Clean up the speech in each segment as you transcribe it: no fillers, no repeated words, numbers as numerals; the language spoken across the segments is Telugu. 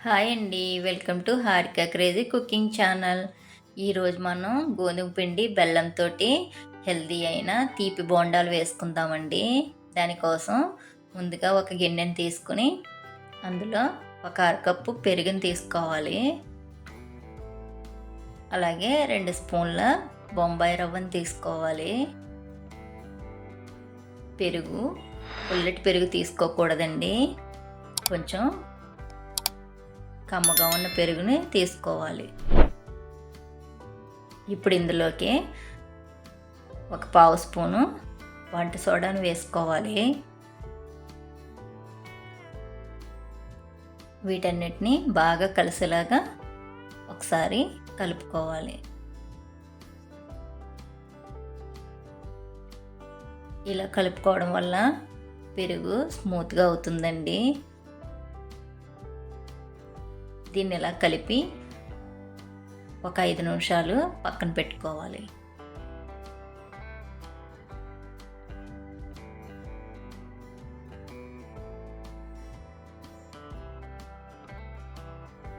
హాయ్ అండి. Welcome to Harika crazy cooking channel. ఈరోజు మనం గోధుమ పిండి బెల్లంతో హెల్తీ అయిన తీపి బోండాలు వేసుకుందామండి. దానికోసం ముందుగా ఒక గిన్నెని తీసుకుని అందులో ఒక అరకప్పు పెరుగుని తీసుకోవాలి. అలాగే 2 స్పూన్ల బొంబాయి రవ్వని తీసుకోవాలి. పెరుగు పుల్లటి పెరుగు తీసుకోకూడదండి. కొంచెం కమ్మగా ఉన్న పెరుగుని తీసుకోవాలి. ఇప్పుడు ఇందులోకి ఒక పావు స్పూను వంట సోడాను వేసుకోవాలి. వీటన్నిటిని బాగా కలిసేలాగా ఒకసారి కలుపుకోవాలి. ఇలా కలుపుకోవడం వల్ల పెరుగు స్మూత్గా అవుతుందండి. దీన్ని ఇలా కలిపి ఒక 5 నిమిషాలు పక్కన పెట్టుకోవాలి.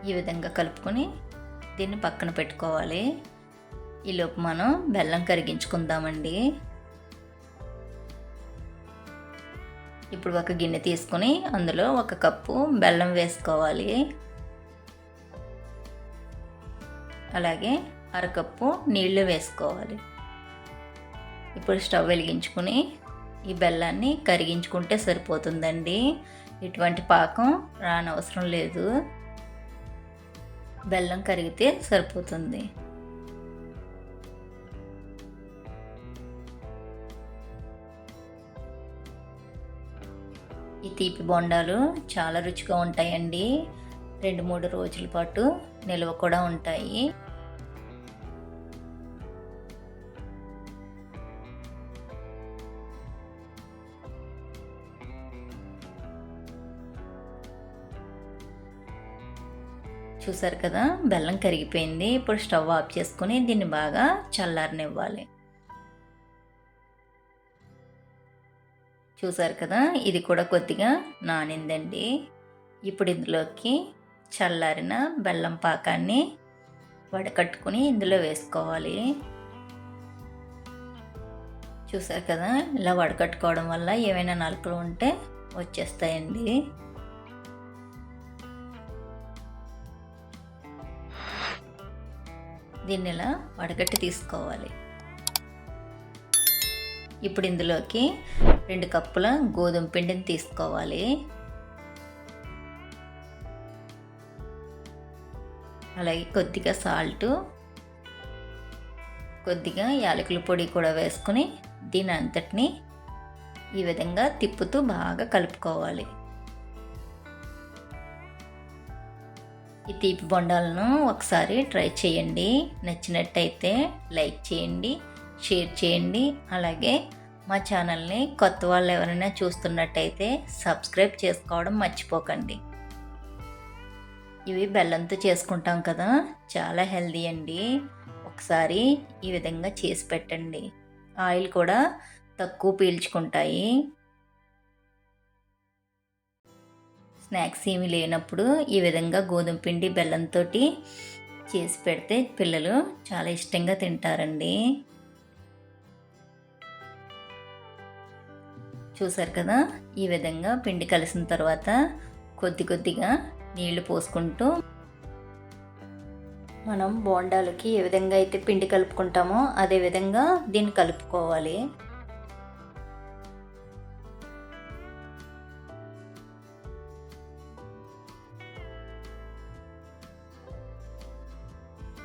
ఈ విధంగా కలుపుకొని దీన్ని పక్కన పెట్టుకోవాలి. ఈలోపు మనం బెల్లం కరిగించుకుందామండి. ఇప్పుడు ఒక గిన్నె తీసుకొని అందులో 1 కప్పు బెల్లం వేసుకోవాలి. అలాగే అరకప్పు నీళ్లు వేసుకోవాలి. ఇప్పుడు స్టవ్ వెలిగించుకుని ఈ బెల్లాన్ని కరిగించుకుంటే సరిపోతుందండి. ఎటువంటి పాకం రానవసరం లేదు. బెల్లం కరిగితే సరిపోతుంది. ఈ తీపి బొండాలు చాలా రుచిగా ఉంటాయండి. 2-3 రోజుల పాటు నిల్వ కూడా ఉంటాయి. చూసారు కదా, బెల్లం కరిగిపోయింది. ఇప్పుడు స్టవ్ ఆఫ్ చేసుకుని దీన్ని బాగా చల్లారనివ్వాలి. చూసారు కదా, ఇది కూడా కొద్దిగా నానిందండి. ఇప్పుడు ఇందులోకి చల్లారిన బెల్లం పాకాన్ని వడకట్టుకుని ఇందులో వేసుకోవాలి. చూసారు కదా, ఇలా వడకట్టుకోవడం వల్ల ఏమైనా నలుకలు ఉంటే వచ్చేస్తాయండి. దీన్ని ఇలా వడగట్టి తీసుకోవాలి. ఇప్పుడు ఇందులోకి 2 కప్పుల గోధుమ పిండిని తీసుకోవాలి. అలాగే కొద్దిగా సాల్టు, కొద్దిగా యాలకుల పొడి కూడా వేసుకుని దీని అంతటిని ఈ విధంగా తిప్పుతూ బాగా కలుపుకోవాలి. ఈ తీపి బొండాలను ఒకసారి ట్రై చేయండి. నచ్చినట్టయితే లైక్ చేయండి, షేర్ చేయండి. అలాగే మా ఛానల్ని కొత్త వాళ్ళు ఎవరైనా చూస్తున్నట్టయితే సబ్స్క్రైబ్ చేసుకోవడం మర్చిపోకండి. ఇవి బెల్లంతో చేసుకుంటాం కదా, చాలా హెల్దీ అండి. ఒకసారి ఈ విధంగా చేసి పెట్టండి. ఆయిల్ కూడా తక్కువ పీల్చుకుంటాయి. స్నాక్స్ ఏమీ లేనప్పుడు ఈ విధంగా గోధుమ పిండి బెల్లంతో చేసి పెడితే పిల్లలు చాలా ఇష్టంగా తింటారండి. చూసారు కదా, ఈ విధంగా పిండి కలిసిన తర్వాత కొద్దిగా నీళ్లు పోసుకుంటూ మనం బోండాలకి ఏ విధంగా అయితే పిండి కలుపుకుంటామో అదే విధంగా దీన్ని కలుపుకోవాలి.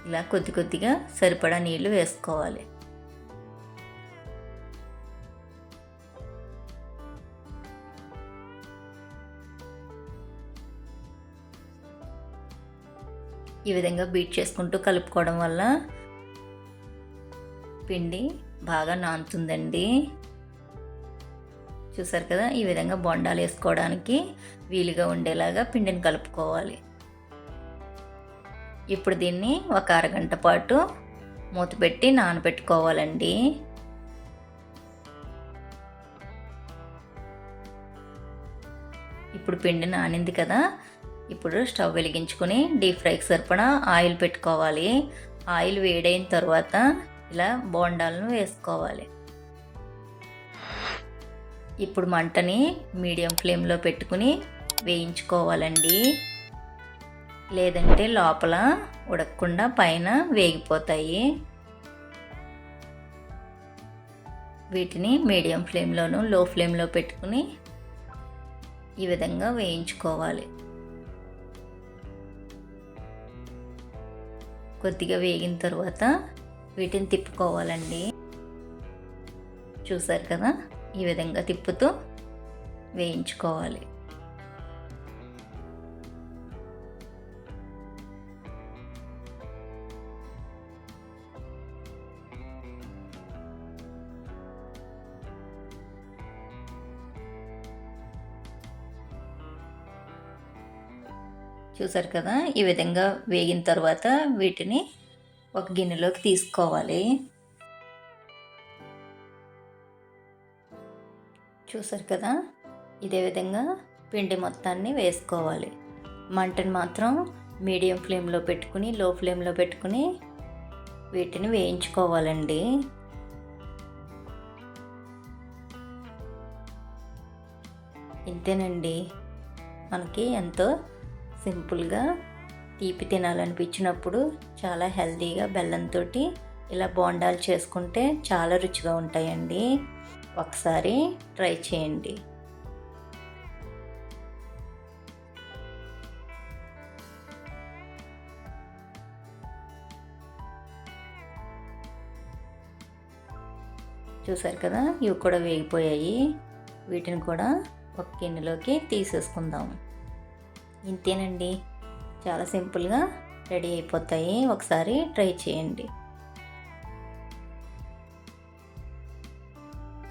ఇలా కొద్దిగా సరిపడా నీళ్లు వేసుకోవాలి. ఈ విధంగా బీట్ చేసుకుంటూ కలుపుకోవడం వల్ల పిండి బాగా నానుతుందండి. చూసారు కదా, ఈ విధంగా బొండాలు వేసుకోవడానికి వీలుగా ఉండేలాగా పిండిని కలుపుకోవాలి. ఇప్పుడు దీన్ని ఒక అరగంట పాటు మూత పెట్టి నానబెట్టుకోవాలండి. ఇప్పుడు పిండి నానింది కదా, ఇప్పుడు స్టవ్ వెలిగించుకుని డీప్ ఫ్రైకి సరిపడా ఆయిల్ పెట్టుకోవాలి. ఆయిల్ వేడైన తర్వాత ఇలా బోండాలను వేసుకోవాలి. ఇప్పుడు మంటని మీడియం ఫ్లేమ్లో పెట్టుకుని వేయించుకోవాలండి. లేదంటే లోపల ఉడకకుండా పైన వేగిపోతాయి. వీటిని మీడియం ఫ్లేమ్లోను లో ఫ్లేమ్లో పెట్టుకుని ఈ విధంగా వేయించుకోవాలి. కొద్దిగా వేగిన తర్వాత వీటిని తిప్పుకోవాలండి. చూసారు కదా, ఈ విధంగా తిప్పుతూ వేయించుకోవాలి. చూసారు కదా, ఈ విధంగా వేగిన తర్వాత వీటిని ఒక గిన్నెలోకి తీసుకోవాలి. చూసారు కదా, ఇదే విధంగా పిండి మొత్తాన్ని వేసుకోవాలి. మంటని మాత్రం మీడియం ఫ్లేమ్లో పెట్టుకుని లో ఫ్లేమ్లో పెట్టుకుని వీటిని వేయించుకోవాలండి. ఇంతేనండి, మనకి ఎంతో సింపుల్గా తీపి తినాలనిపించినప్పుడు చాలా హెల్తీగా బెల్లంతో ఇలా బోండాలు చేసుకుంటే చాలా రుచిగా ఉంటాయండి. ఒకసారి ట్రై చేయండి. చూసారు కదా, ఇవి కూడా వేగిపోయాయి. వీటిని కూడా ఒక గిన్నెలోకి తీసేసుకుందాం. ఇంతేనండి, చాలా సింపుల్గా రెడీ అయిపోతాయి. ఒకసారి ట్రై చేయండి.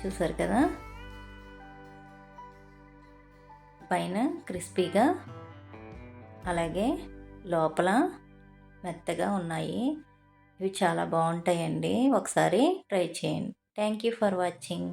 చూసారు కదా, పైన క్రిస్పీగా అలాగే లోపల మెత్తగా ఉన్నాయి. ఇవి చాలా బాగుంటాయండి. ఒకసారి ట్రై చేయండి. Thank you for watching.